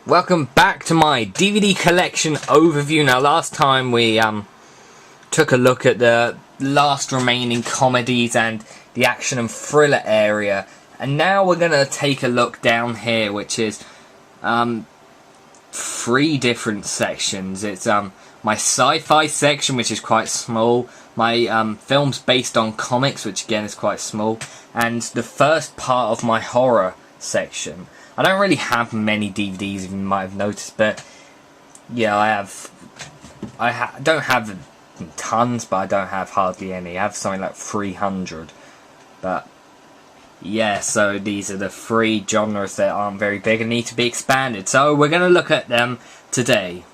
Welcome back to my DVD collection overview. Now, last time we took a look at the last remaining comedies and the action and thriller area, and now we're going to take a look down here, which is three different sections. It's my sci-fi section, which is quite small, my films based on comics, which again is quite small, and the first part of my horror section. I don't really have many DVDs, if you might have noticed, but yeah, I don't have tons, but I don't have hardly any. I have something like 300, but yeah, so these are the three genres that aren't very big and need to be expanded. So we're going to look at them today.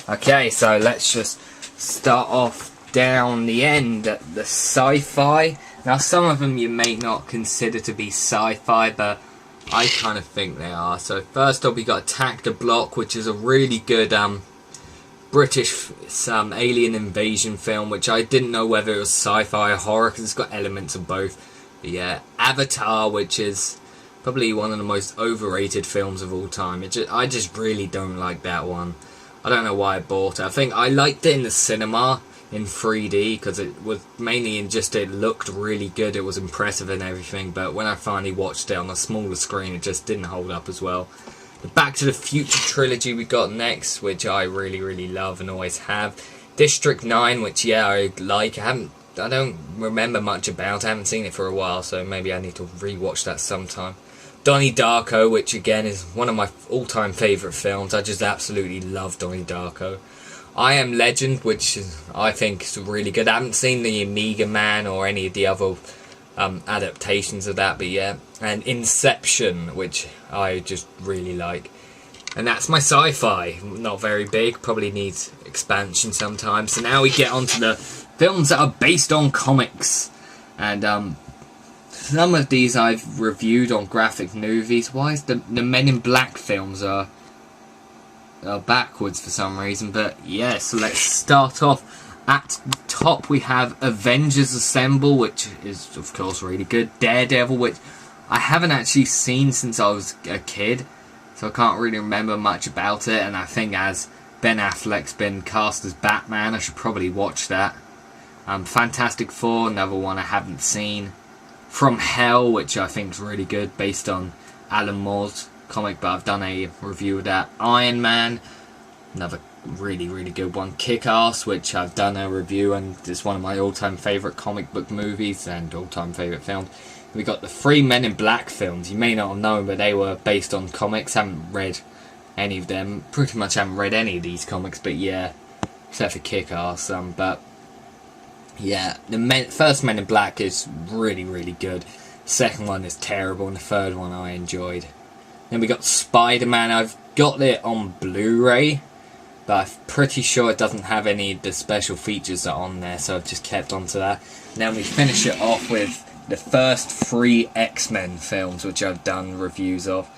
Okay, so let's just start off down the end at the sci-fi. Now, some of them you may not consider to be sci-fi, but I kind of think they are. So first up, we got Attack the Block, which is a really good British alien invasion film, which I didn't know whether it was sci-fi or horror because it's got elements of both. But yeah, Avatar, which is probably one of the most overrated films of all time. I just really don't like that one. I don't know why I bought it. I think I liked it in the cinema in 3D because it was mainly in just it looked really good. It was impressive and everything, but when I finally watched it on a smaller screen, it just didn't hold up as well. The Back to the Future trilogy we got next, which I really love and always have. District 9, which yeah, I like. I don't remember much about. I haven't seen it for a while, so maybe I need to rewatch that sometime. Donnie Darko, which again is one of my all-time favourite films. I just absolutely love Donnie Darko. I Am Legend, which I think is really good. I haven't seen the Omega Man or any of the other adaptations of that, but yeah. And Inception, which I just really like. And that's my sci-fi. Not very big, probably needs expansion sometime. So now we get on to the films that are based on comics. And some of these I've reviewed on Graphic Movies. Why is the Men in Black films are backwards for some reason? But yeah, so let's start off. At the top we have Avengers Assemble, which is of course really good. Daredevil, which I haven't actually seen since I was a kid, so I can't really remember much about it. And I think as Ben Affleck's been cast as Batman, I should probably watch that. Fantastic Four, another one I haven't seen. From Hell, which I think is really good, based on Alan Moore's comic, but I've done a review of that. Iron Man, another really good one. Kick-Ass, which I've done a review, and it's one of my all-time favourite comic book movies and all-time favourite films. We got the three Men in Black films. You may not have known, but they were based on comics. Haven't read any of them. Pretty much haven't read any of these comics, but yeah, except for Kick-Ass. But yeah, the first Men in Black is really good. Second one is terrible, and the third one I enjoyed. Then we got Spider-Man. I've got it on Blu-ray, but I'm pretty sure it doesn't have any of the special features that are on there, so I've just kept on to that. And then we finish it off with the first three X-Men films, which I've done reviews of.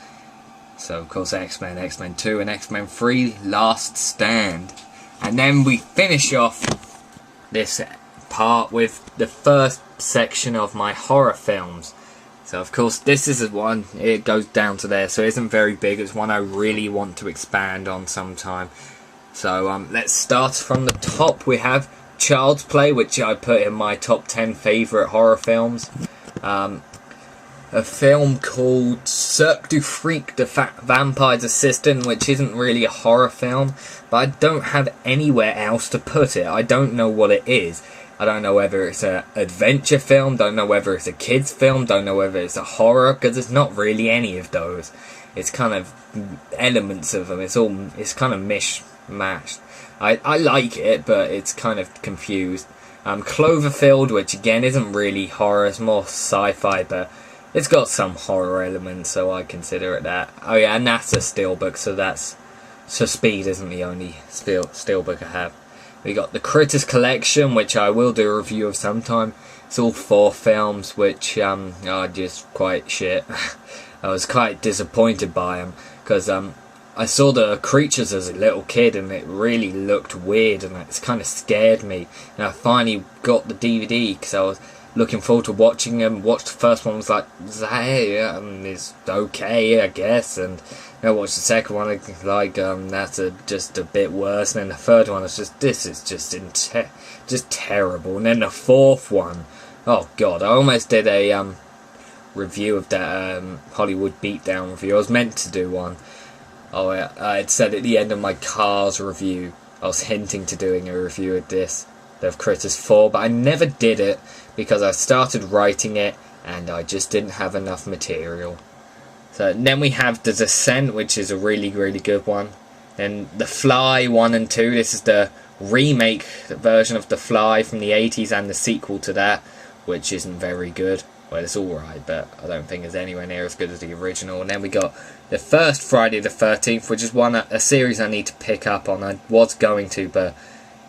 So of course X-Men, X-Men 2 and X-Men 3, Last Stand. And then we finish off this part with the first section of my horror films. So of course this is one, it goes down to there, so it isn't very big. It's one I really want to expand on sometime. So let's start from the top. We have Child's Play, which I put in my top 10 favourite horror films. A film called Cirque du Freak, the Vampire's Assistant, which isn't really a horror film, but I don't have anywhere else to put it. I don't know what it is. I don't know whether it's an adventure film, don't know whether it's a kids film, don't know whether it's a horror, because it's not really any of those. It's kind of elements of them. It's kind of mishmashed. I like it, but it's kind of confused. Cloverfield, which again isn't really horror, it's more sci-fi, but it's got some horror elements, so I consider it that. Oh yeah, and that's a steelbook, so Speed isn't the only steelbook I have. We got the Critters Collection, which I will do a review of sometime. It's all 4 films, which are just quite shit. I was quite disappointed by them, because I saw the creatures as a little kid, and it really looked weird, and it's kind of scared me. And I finally got the DVD because I was looking forward to watching them. Watched the first one, was like, hey, it's okay, I guess. And I watched the second one, like, that's just a bit worse. And then the third one is just, this is just terrible. And then the fourth one, oh god, I almost did a review of that Hollywood Beatdown review. I was meant to do one. Oh, I had said at the end of my Cars review, I was hinting to doing a review of this, of Critters 4, but I never did it because I started writing it and I just didn't have enough material. So then we have The Descent, which is a really, really good one. Then The Fly 1 and 2, this is the remake version of The Fly from the 80s and the sequel to that, which isn't very good. Well, it's alright, but I don't think it's anywhere near as good as the original. And then we got the first Friday the 13th, which is a series I need to pick up on. I was going to, but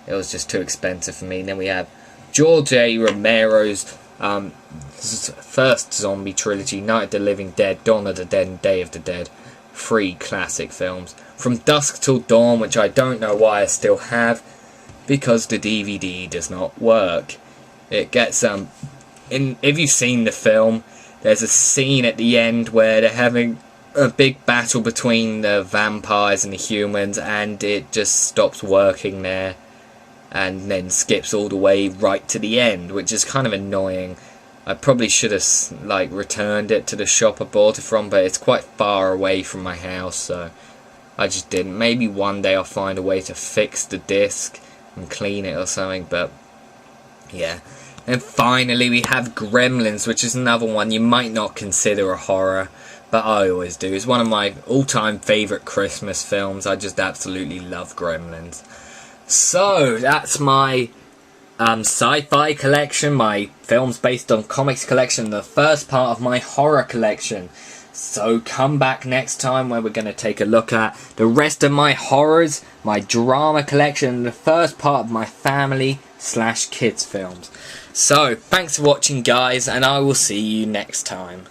it was just too expensive for me. And then we have George A. Romero's first zombie trilogy, Night of the Living Dead, Dawn of the Dead, and Day of the Dead. 3 classic films. From Dusk Till Dawn, which I don't know why I still have, because the DVD does not work. It gets if you've seen the film, there's a scene at the end where they're having a big battle between the vampires and the humans, and it just stops working there and then skips all the way right to the end, which is kind of annoying. I probably should have returned it to the shop I bought it from, but it's quite far away from my house, so I just didn't. Maybe one day I'll find a way to fix the disc and clean it or something, but yeah. And finally we have Gremlins, which is another one you might not consider a horror, but I always do. It's one of my all-time favourite Christmas films. I just absolutely love Gremlins. So, that's my sci-fi collection, my films based on comics collection, the first part of my horror collection. So come back next time where we're going to take a look at the rest of my horrors, my drama collection, the first part of my family/kids films. So, thanks for watching guys, and I will see you next time.